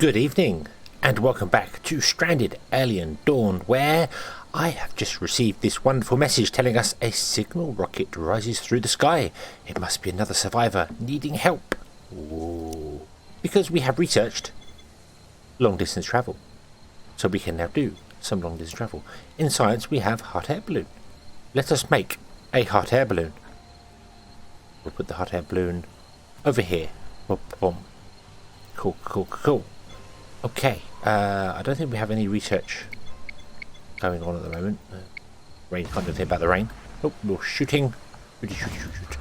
Good evening, and welcome back to Stranded Alien Dawn, where I have just received this wonderful message telling us a signal rocket rises through the sky. It must be another survivor needing help. Ooh. Because we have researched long distance travel, so we can now do some long distance travel. In science, we have hot air balloon. Let us make a hot air balloon. We'll put the hot air balloon over here. Boom, boom. Cool, cool, cool. Okay, I don't think we have any research going on at the moment. Rain, can't do anything about the rain. Oh, we're shooting. Shoot.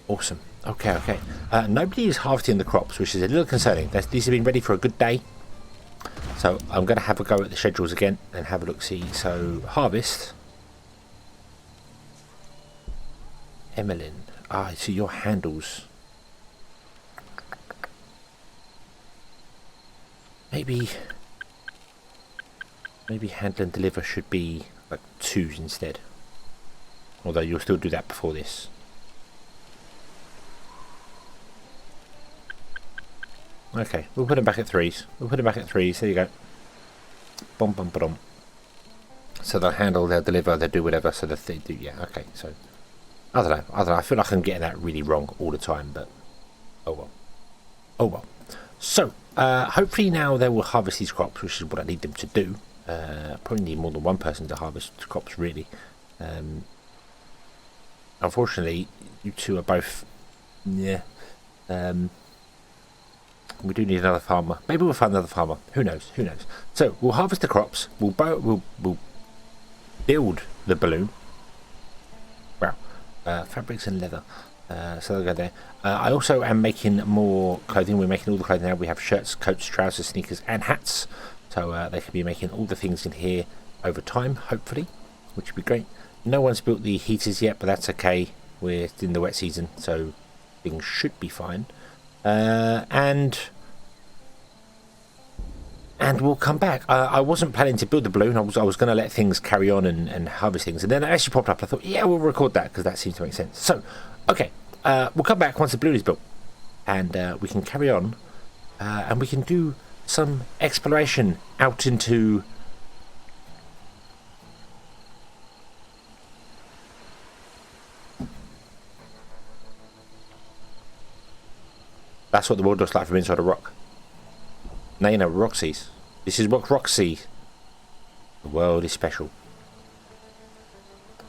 Awesome. Okay. Nobody is harvesting the crops, which is a little concerning. These have been ready for a good day. So I'm going to have a go at the schedules again and have a look-see. So, harvest. Emmeline. I see your handles. Maybe handle and deliver should be like 2s instead. Although you'll still do that before this. Okay, we'll put them back at 3s. There you go. Bum bum bum. So they'll handle, they'll deliver, they'll do whatever. So that they do, yeah. Okay, so I don't know. I feel like I'm getting that really wrong all the time, but oh well. So hopefully now they will harvest these crops, which is what I need them to do. Probably need more than one person to harvest crops, really. Unfortunately, you two are both, yeah. We do need another farmer. Maybe we'll find another farmer. Who knows? So we'll harvest the crops. We'll build the balloon. Wow. Fabrics and leather. So they'll go there. I also am making more clothing. We're making all the clothing now. We have shirts, coats, trousers, sneakers, and hats. So they can be making all the things in here over time, hopefully, which would be great. No one's built the heaters yet, but that's okay. We're in the wet season, so things should be fine. And we'll come back. I wasn't planning to build the balloon. I was going to let things carry on and harvest things. And then it actually popped up. I thought, yeah, we'll record that because that seems to make sense. So, okay. We'll come back once the balloon is built. And we can carry on. And we can do some exploration out into... That's what the world looks like from inside a rock. Now you know what rock sees. This is what rock sees. The world is special.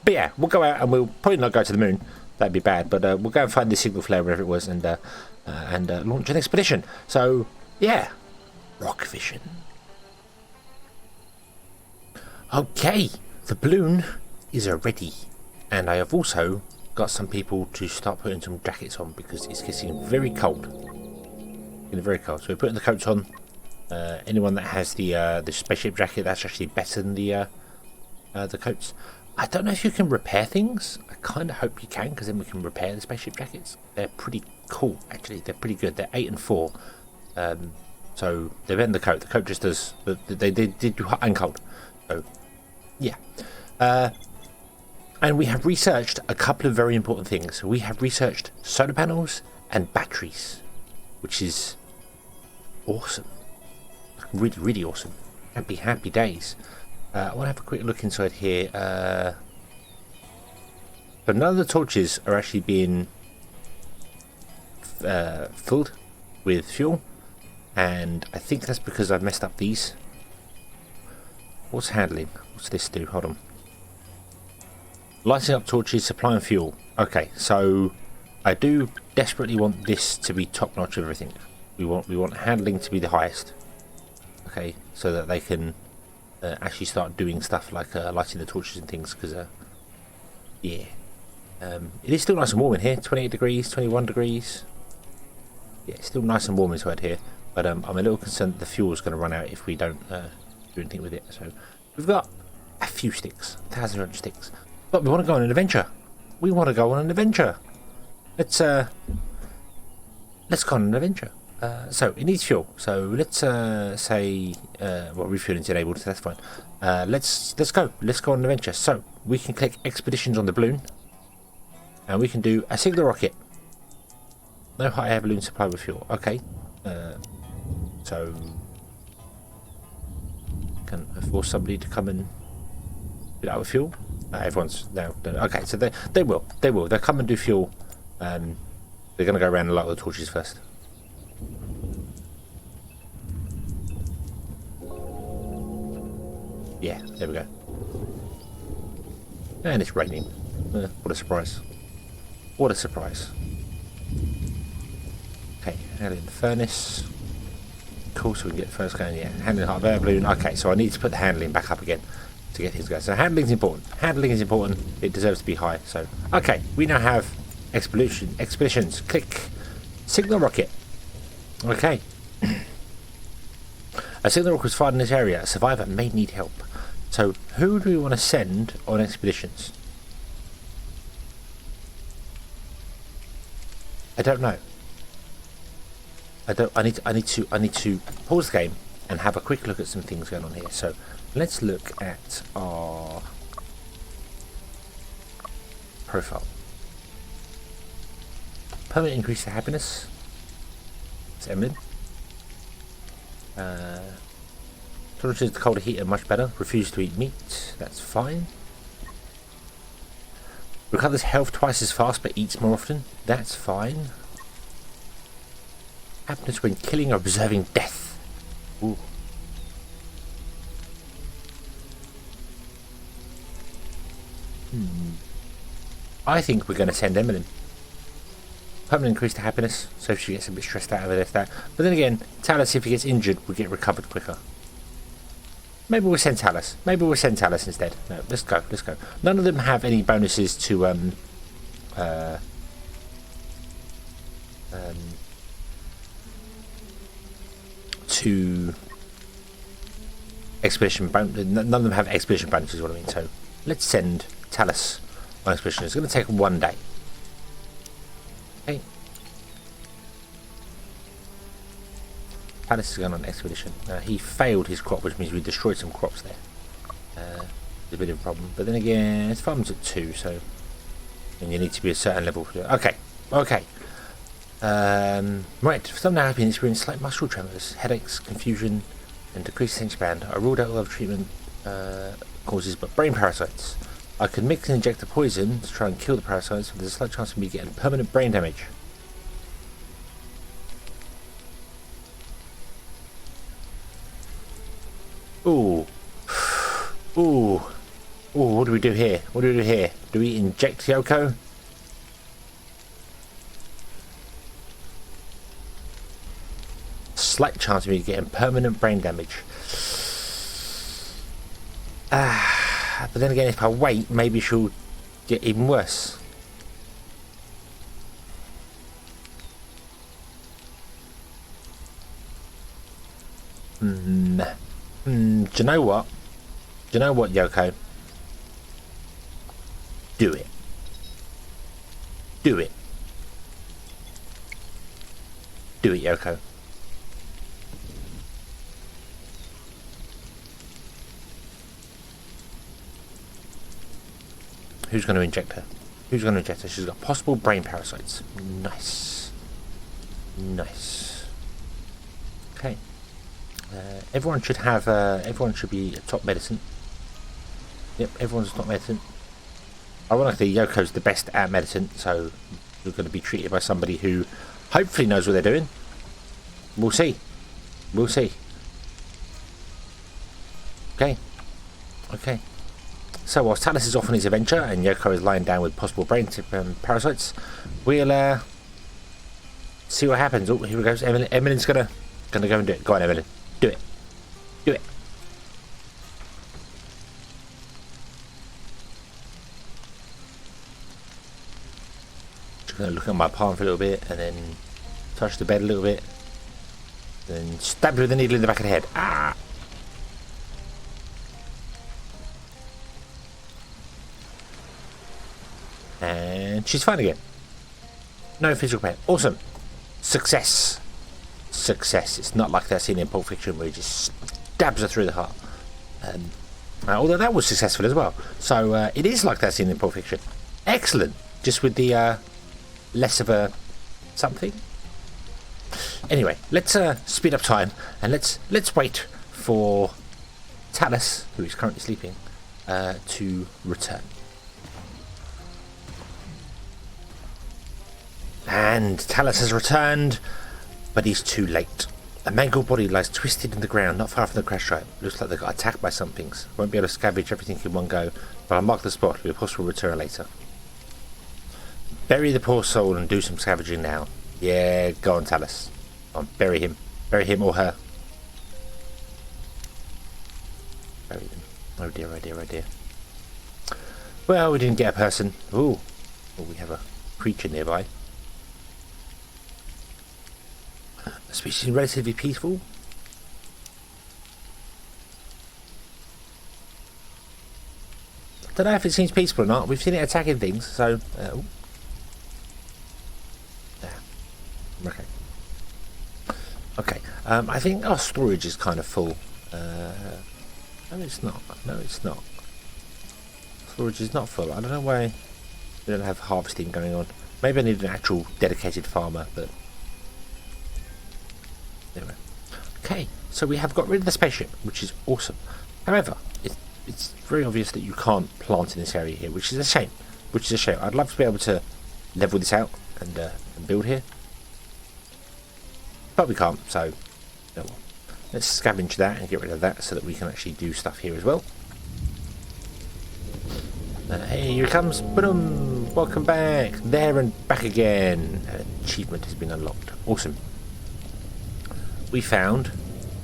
But yeah, we'll go out and we'll probably not go to the moon. That'd be bad. But we'll go and find the signal flare wherever it was and launch an expedition. So yeah, rock vision. Okay, the balloon is ready, and I have also got some people to start putting some jackets on because it's getting very cold. Getting very cold. So we're putting the coats on. Anyone that has the spaceship jacket, that's actually better than the coats. I don't know if you can repair things. I kind of hope you can, because then we can repair the spaceship jackets. They're pretty cool, actually. They're pretty good. They're 8 and 4. So they're better than the coat. The coat just does. They do hot and cold. So yeah. And we have researched a couple of very important things. We have researched solar panels and batteries, which is awesome. Really, really awesome. Happy days. I want to have a quick look inside here. But none of the torches are actually being filled with fuel. And I think that's because I've messed up these. What's handling? What's this do? Hold on. Lighting up torches, supplying fuel. Okay, so I do desperately want this to be top notch of everything. We want handling to be the highest. Okay, so that they can actually start doing stuff like lighting the torches and things. Because yeah, it is still nice and warm in here. 28 degrees, 21 degrees. Yeah, it's still nice and warm inside here. But I'm a little concerned that the fuel is going to run out if we don't do anything with it. So we've got a few sticks, 1,000 sticks. But we want to go on an adventure. Let's go on an adventure. So it needs fuel. So let's say refueling's enabled, so that's fine. Let's go. Let's go on an adventure. So we can click expeditions on the balloon, and we can do a signal rocket. No hot air balloon supplied with fuel. Okay. So can I force somebody to come and fill out with fuel? Everyone's now done. Okay, so they will. They'll come and do fuel. They're going to go around and light all the torches first. Yeah, there we go. And it's raining. What a surprise. What a surprise. Okay, handling the furnace. Cool, so we can get the first going. Yeah, handling hot air balloon. Okay, so I need to put the handling back up again to get things going. So handling's important. Handling is important. It deserves to be high. So, okay, we now have expeditions. Click. Signal rocket. Okay. A signal rocket was fired in this area. A survivor may need help. So, who do we want to send on expeditions? I don't know. I need to pause the game and have a quick look at some things going on here. So, let's look at our profile. Permanent increase to happiness. It's Emily. Tolerances to cold or heat are much better. Refuse to eat meat. That's fine. Recovers health twice as fast but eats more often. That's fine. Happiness when killing or observing death. Ooh. I think we're going to send Emily. Permanent increase to happiness, so she gets a bit stressed out over this, that. But then again, Talus, if he gets injured, will get recovered quicker. Maybe we'll send Talus. Maybe we'll send Talus instead. No, let's go. Let's go. None of them have any bonuses to expedition. None of them have expedition bonuses. Is what I mean. So let's send Talus on expedition. It's going to take 1 day. Okay. Talus is going on expedition. He failed his crop, which means we destroyed some crops there. It's a bit of a problem. But then again, his farm's at 2, so and you need to be a certain level for it. Okay. Okay. Right. For some now I've been experiencing slight muscle tremors, headaches, confusion, and decreased attention span. I ruled out all other treatment causes, but brain parasites. I could mix and inject the poison to try and kill the parasites, but there's a slight chance of me getting permanent brain damage. Ooh. Ooh. Ooh, what do we do here? What do we do here? Do we inject Yoko? Slight chance of me getting permanent brain damage. But then again, if I wait, maybe she'll get even worse. Do you know what? Do you know what, Yoko? Do it. Do it. Do it, Yoko. Who's going to inject her? Who's going to inject her? She's got possible brain parasites. Nice. Nice. Okay. Everyone should have. Everyone should be a top medicine. Yep, everyone's top medicine. Ironically, Yoko's the best at medicine, so you're going to be treated by somebody who hopefully knows what they're doing. We'll see. We'll see. Okay. Okay. So whilst Talus is off on his adventure and Yoko is lying down with possible brain parasites, we'll see what happens. Oh, here we go. Emily's gonna go and do it. Go on, Emily. Do it. Do it. Just gonna look at my palm for a little bit and then touch the bed a little bit. Then stab you with a needle in the back of the head. Ah! And she's fine again. No physical pain. Awesome. Success. Success. It's not like that scene in Pulp Fiction where he just stabs her through the heart. Although that was successful as well. So it is like that scene in Pulp Fiction. Excellent. Just with the less of a something. Anyway, let's speed up time and let's wait for Talus, who is currently sleeping, to return. And Talus has returned, but he's too late. A mangled body lies twisted in the ground not far from the crash site. Looks like they got attacked by something. Won't be able to scavenge everything in one go, but I'll mark the spot. It'll be a possible return later. Bury the poor soul and do some scavenging now. Yeah, go on, Talus. Go on, bury him. Bury him or her. Bury them. Oh dear, oh dear, oh dear. Well, we didn't get a person. Ooh. Oh, we have a creature nearby. The species is relatively peaceful. I don't know if it seems peaceful or not. We've seen it attacking things, so... Okay. Okay. I think our storage is kind of full. No, it's not. No, it's not. Storage is not full. I don't know why we don't have harvesting going on. Maybe I need an actual dedicated farmer, but... Anyway. Okay, so we have got rid of the spaceship, which is awesome. However, it's very obvious that you can't plant in this area here, which is a shame. I'd love to be able to level this out and build here. But we can't, so... Oh well. Let's scavenge that and get rid of that so that we can actually do stuff here as well. Hey, here it comes. Boom! Welcome back. There and back again. An achievement has been unlocked. Awesome. We found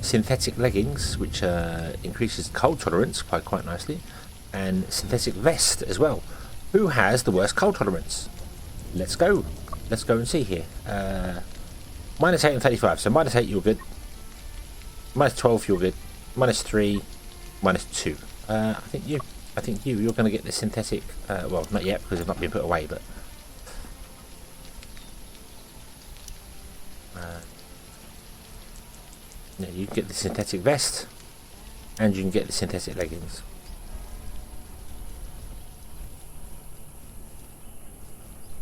synthetic leggings, which increases cold tolerance quite nicely, and synthetic vest as well. Who has the worst cold tolerance? Let's go. Let's go and see here. -8 and 35. So -8, you're good. -12, you're good. -3, -2. I think you're going to get the synthetic. Well, not yet because it's not been put away, but. Yeah, you can get the synthetic vest, and you can get the synthetic leggings.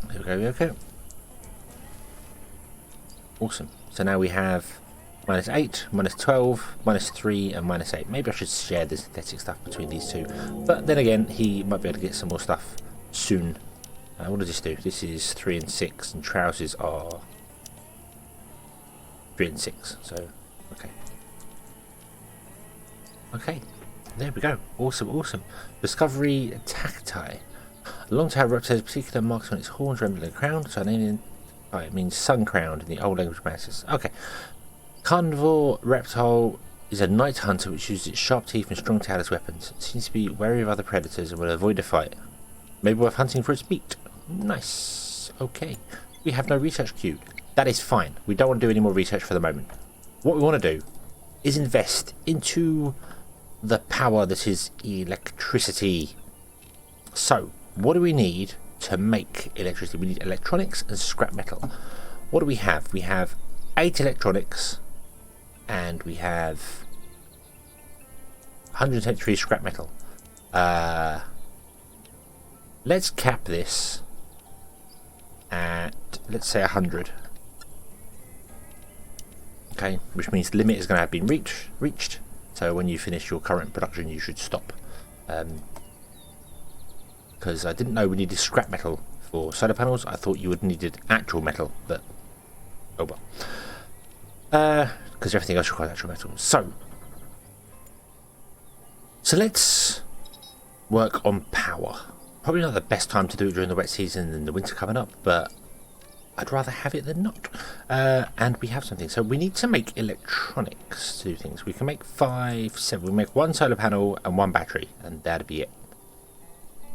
There we go. Okay. Awesome. So now we have -8, -12, -3, and -8. Maybe I should share the synthetic stuff between these two. But then again, he might be able to get some more stuff soon. What does this do? This is 3 and 6, and trousers are 3 and 6. So, okay. Okay. There we go. Awesome, awesome. Discovery Tacti. A long-tailed reptile has particular marks on its horns resembling a crown, so it means sun crowned in the old language masses. Okay. Carnivore reptile is a night hunter which uses its sharp teeth and strong tail as weapons. It seems to be wary of other predators and will avoid a fight. Maybe worth hunting for its meat. Nice. Okay. We have no research queued. That is fine. We don't want to do any more research for the moment. What we want to do is invest into the power that is electricity. So, what do we need to make electricity? We need electronics and scrap metal. What do we have? We have 8 electronics and we have 173 scrap metal. Let's cap this at, let's say, 100. Okay, which means the limit is going to have been reached. So when you finish your current production, you should stop. Because I didn't know we needed scrap metal for solar panels. I thought you would needed actual metal, but oh well. Because everything else requires actual metal. So let's work on power. Probably not the best time to do it during the wet season and the winter coming up, but I'd rather have it than not. And we have something. So we need to make electronics to do things. We can make 5, 7. We make 1 solar panel and 1 battery, and that'd be it.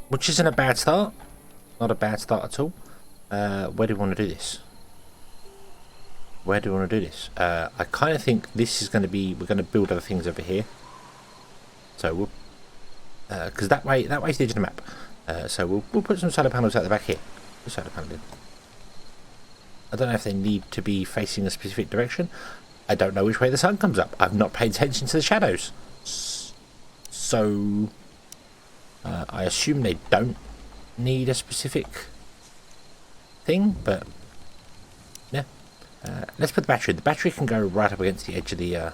Which isn't a bad start. Not a bad start at all. Where do we want to do this? Where do we want to do this? I kind of think this is going to be... We're going to build other things over here. So we'll... Because that way's the edge of the map. So we'll put some solar panels out the back here. Put solar panel in. I don't know if they need to be facing a specific direction. I don't know which way the sun comes up. I've not paid attention to the shadows. So... I assume they don't need a specific thing, but... Yeah. Let's put the battery in. The battery can go right up against the edge of the... I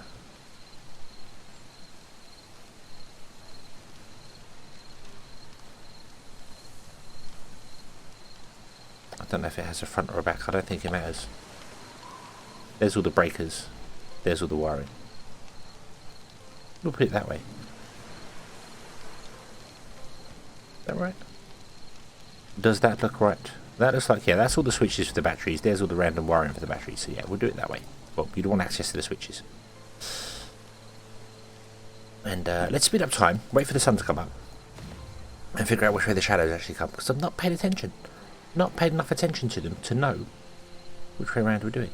don't know if it has a front or a back. I don't think it matters. There's all the breakers. There's all the wiring. We'll put it that way. Is that right? Does that look right? That looks like, yeah, that's all the switches for the batteries. There's all the random wiring for the batteries. So yeah, we'll do it that way. Well, you don't want access to the switches. And let's speed up time, wait for the sun to come up, and figure out which way the shadows actually come, because I've not paid attention. Not paid enough attention to them to know which way around we're doing.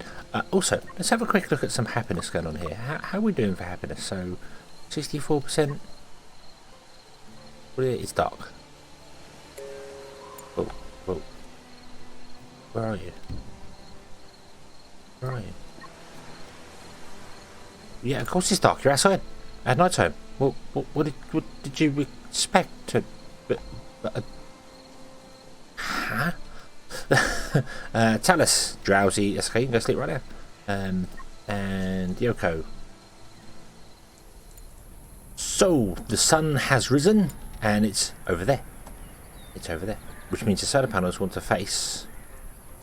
Also, let's have a quick look at some happiness going on here. How are we doing for happiness? So, 64%. Well, it's dark. Oh, whoa. Where are you? Where are you? Yeah, of course it's dark. You're outside at night time. What did you expect to... Huh? Talus, drowsy. That's okay, you can go sleep right now. And Yoko. So, the sun has risen, and it's over there. It's over there. Which means the solar panels want to face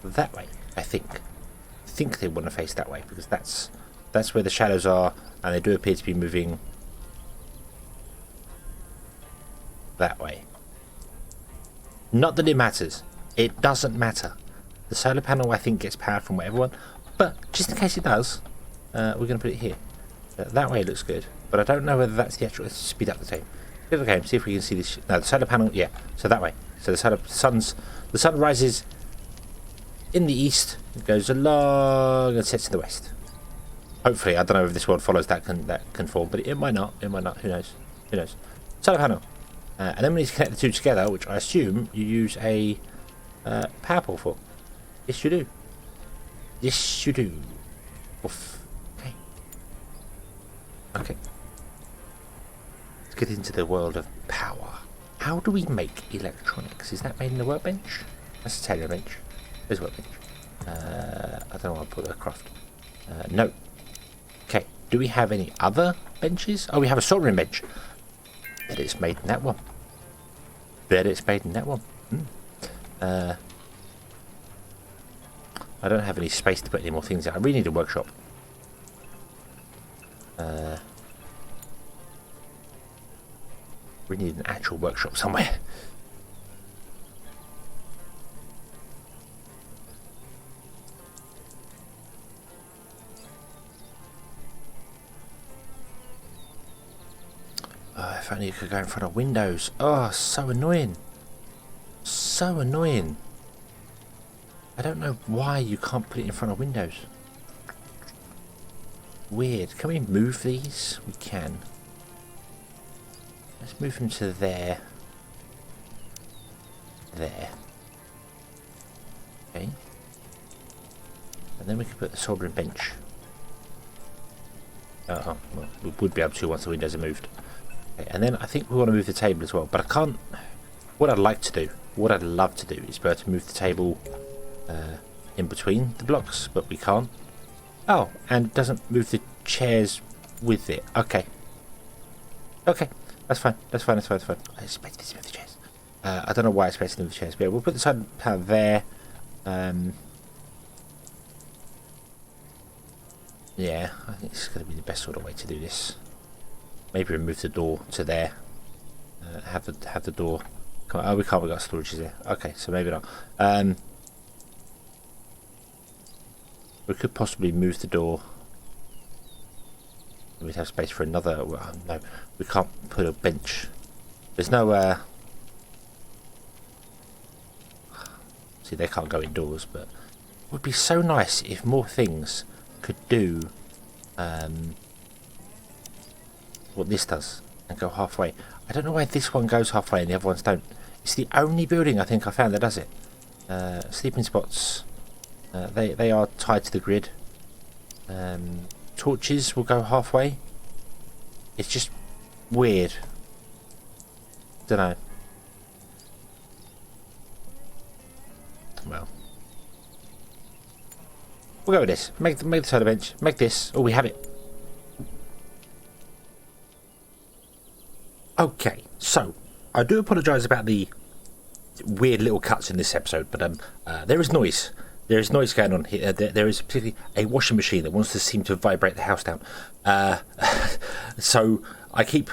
that way, I think. I think they want to face that way, because that's where the shadows are, and they do appear to be moving that way. Not that it matters. It doesn't matter. The solar panel, I think, gets power from whatever one, but just in case it does, we're going to put it here. That way it looks good, but I don't know whether that's the actual... Let's speed up the time. Speed up the game, see if we can see this... No, the solar panel, yeah, so that way. So the sun rises in the east, it goes along and sets in the west. Hopefully, I don't know if this one follows that conform, but it might not. It might not. Who knows? Who knows? Solar panel, and then we need to connect the two together, which I assume you use a power pole for. Yes, you do. Yes, you do. Oof. Okay. Okay. Let's get into the world of power. How do we make electronics? Is that made in the workbench? That's a tailor bench. There's a workbench. I don't know why I put that craft. No. Okay. Do we have any other benches? Oh, we have a soldering bench. Bet it's made in that one. Bet it's made in that one. I don't have any space to put any more things in. I really need a workshop. We need an actual workshop somewhere. If only you could go in front of windows. Oh, so annoying. So annoying. I don't know why you can't put it in front of windows. Weird. Can we move these? We can. Let's move them to there. There. Okay. And then we can put the soldering bench. Well, we would be able to once the windows are moved. Okay, and then I think we want to move the table as well, but I can't. What I'd like to do, what I'd love to do, is be able to move the table in between the blocks, but we can't. Oh, and it doesn't move the chairs with it. Okay. Okay, that's fine. That's fine. That's fine. That's fine. I expected to move the chairs. I don't know why I expected to move the chairs, but yeah, we'll put the side panel there. Yeah, I think this is going to be the best sort of way to do this. Maybe remove the door to there. Have the door. Oh, we can't. We got storages there. Okay, so maybe not. We could possibly move the door. We'd have space for another. Well, no, we can't put a bench. There's no. See, they can't go indoors, but it would be so nice if more things could do what this does and go halfway. I don't know why this one goes halfway and the other ones don't. It's the only building I think I found that does it. Sleeping spots, they are tied to the grid. Torches will go halfway. It's just weird. Don't know. Well. We'll go with this. Make the solar bench. Make this. Oh, we have it. Okay, so I do apologise about the weird little cuts in this episode, but there is noise. There is noise going on here. There is particularly a washing machine that wants to seem to vibrate the house down. So I keep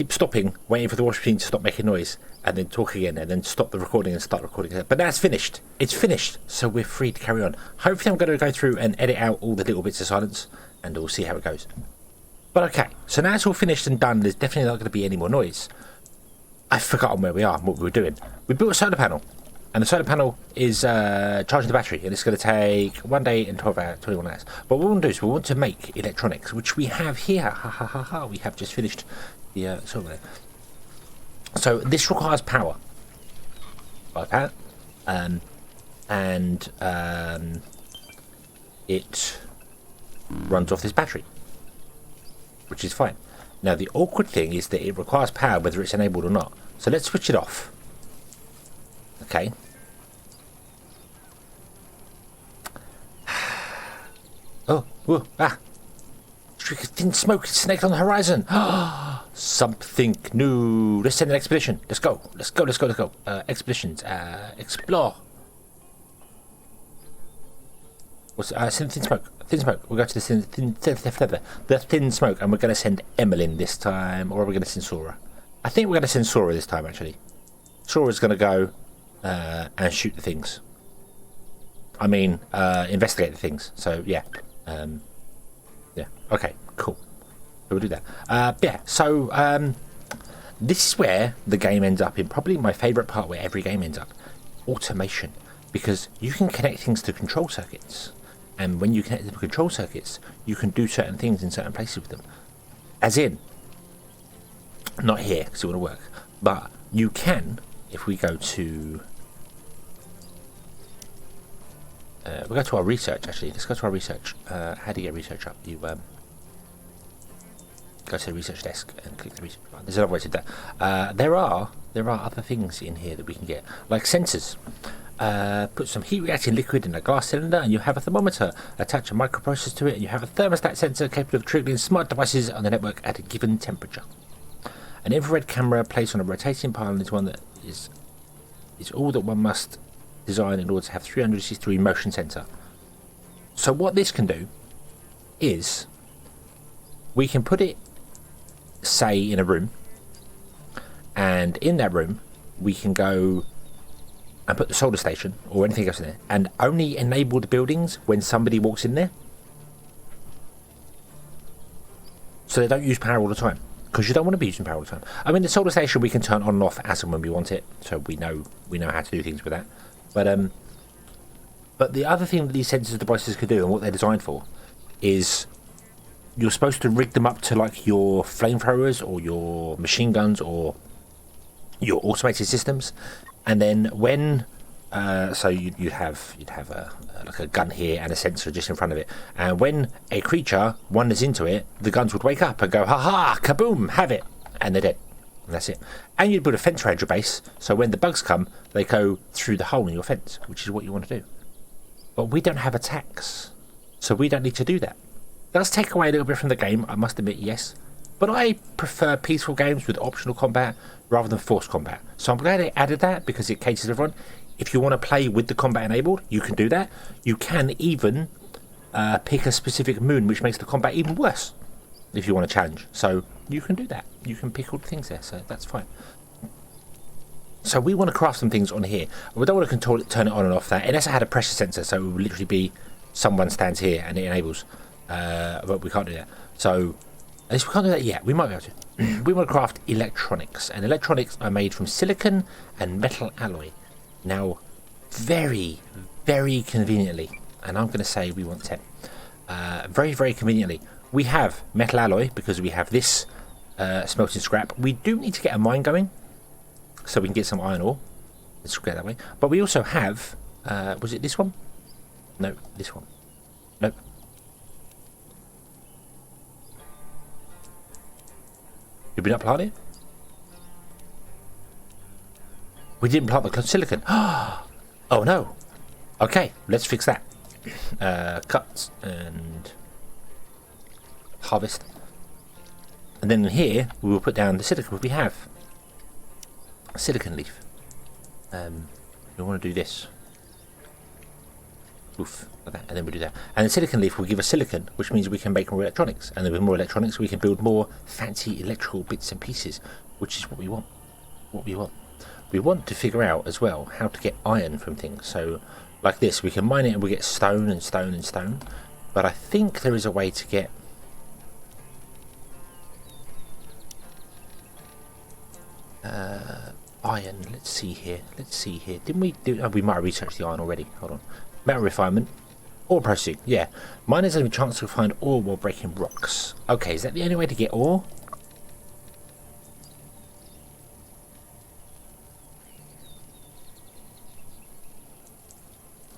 stopping, waiting for the washing machine to stop making noise, and then talk again, and then stop the recording and start recording again. But now it's finished. It's finished, so we're free to carry on. Hopefully I'm going to go through and edit out all the little bits of silence, and we'll see how it goes. But okay, so now it's all finished and done. There's definitely not going to be any more noise. I've forgotten where we are and what we were doing. We built a solar panel, and the solar panel is charging the battery, and it's going to take 1 day and 21 hours. But what we want to do is we want to make electronics, which we have here. Ha ha ha ha. We have just finished the solar. So this requires power. Like that. And it runs off this battery, which is fine. Now the awkward thing is that it requires power whether it's enabled or not. So let's switch it off. Okay. Oh, whoa, ah. Streak of thin smoke snaked on the horizon. Something new. Let's send an expedition. Let's go. Let's go. Let's go. Let's go. Expeditions. Explore. What's thin smoke? Thin smoke. We'll go to the thin smoke, and we're going to send Emmeline this time, or are we going to send Sora? I think we're going to send Sora this time. Actually, Sora's going to go and shoot the things. I mean, investigate the things. So yeah, yeah. Okay, cool. So we'll do that. Yeah. So this is where the game ends up in probably my favourite part, where every game ends up: automation, because you can connect things to control circuits. And when you connect them to control circuits, you can do certain things in certain places with them. As in, not here, because it wouldn't work, but you can, if we go to... we'll go to our research, actually. Let's go to our research. How do you get research up? You go to the research desk and click the research button. There's another way to do that. There are other things in here that we can get, like sensors. Put some heat reacting liquid in a glass cylinder and you have a thermometer. Attach a microprocessor to it and you have a thermostat sensor capable of triggering smart devices on the network at a given temperature. An infrared camera placed on a rotating pylon is one that is all that one must design in order to have 360-degree motion sensor. So what this can do is we can put it, say, in a room, and in that room we can go and put the solar station or anything else in there, and only enable the buildings when somebody walks in there, so they don't use power all the time, because you don't want to be using power all the time. I mean, the solar station we can turn on and off as and when we want it, so we know how to do things with that. But the other thing that these sensor devices could do, and what they're designed for, is you're supposed to rig them up to like your flamethrowers or your machine guns or your automated systems. And then when, so you'd have like a gun here and a sensor just in front of it. And when a creature wanders into it, the guns would wake up and go, ha ha, kaboom, have it. And they're dead. And that's it. And you'd put a fence around your base, so when the bugs come, they go through the hole in your fence, which is what you want to do. But we don't have attacks, so we don't need to do that. It does take away a little bit from the game, I must admit, yes. But I prefer peaceful games with optional combat rather than forced combat. So I'm glad they added that, because it caters to everyone. If you want to play with the combat enabled, you can do that. You can even pick a specific moon, which makes the combat even worse, if you want to challenge. So you can do that. You can pick all the things there, so that's fine. So we want to craft some things on here. We don't want to turn it on and off that, unless I had a pressure sensor, so it would literally be someone stands here and it enables. But we can't do that. So at least we can't do that yet. We might be able to. We want to craft electronics, and electronics are made from silicon and metal alloy. Now, very, very conveniently, and I'm going to say we want 10. Very, very conveniently, we have metal alloy because we have this smelting scrap. We do need to get a mine going so we can get some iron ore. Let's get that way. But we also have, was it this one? No, this one. Nope. Did we not plant it? We didn't plant the silicon. Oh no. Okay, let's fix that. cut and harvest. And then here we will put down the silicon. We have a silicon leaf. We want to do this. Oof, like that, and then we do that. And the silicon leaf will give us silicon, which means we can make more electronics. And then with more electronics, we can build more fancy electrical bits and pieces, which is what we want. We want to figure out as well how to get iron from things. So, like this, we can mine it and we get stone and stone and stone. But I think there is a way to get iron. Let's see here. Didn't we do? Oh, we might have researched the iron already. Hold on. Metal refinement. Ore processing. Yeah. Miners have a chance to find ore while breaking rocks. Okay, is that the only way to get ore?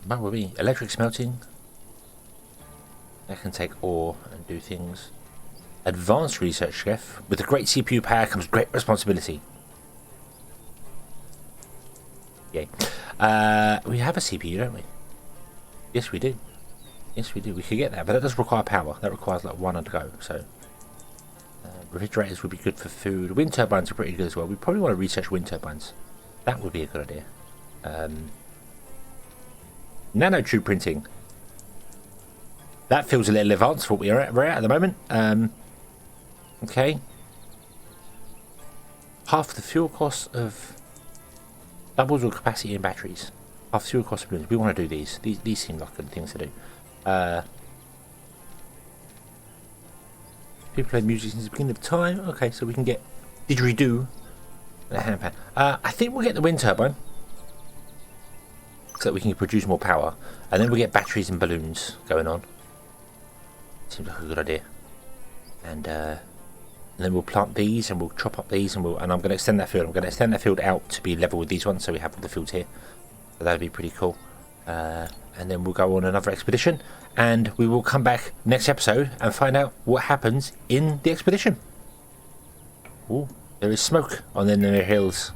That would be electric smelting. That can take ore and do things. Advanced research chef. With a great CPU power comes great responsibility. Yay. We have a CPU, don't we? Yes, we do. We could get that, but that does require power. That requires like one on the go. So, refrigerators would be good for food. Wind turbines are pretty good as well. We probably want to research wind turbines. That would be a good idea. Nanotube printing. That feels a little advanced for what we're at the moment. Okay. Half the fuel cost of doubles your capacity in batteries. Half the fuel cost of balloons. We want to do these. These seem like good things to do. People play music since the beginning of time. Okay, so we can get didgeridoo and a handpan. I think we'll get the wind turbine so that we can produce more power, and then we'll get batteries and balloons going on. Seems like a good idea. And then we'll plant these, and we'll chop up these, and I'm going to extend that field. I'm going to extend that field out to be level with these ones, so we have all the fields here. So that'd be pretty cool. And then we'll go on another expedition, and we will come back next episode and find out what happens in the expedition. Ooh, there is smoke on the near hills.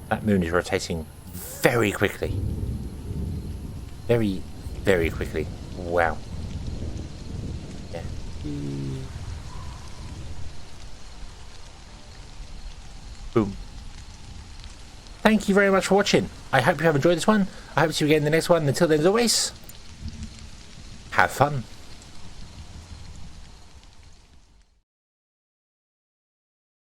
That moon is rotating very quickly. Very, very quickly. Wow. Yeah. Boom. Thank you very much for watching. I hope you have enjoyed this one. I hope to see you again in the next one. Until then, as always, have fun.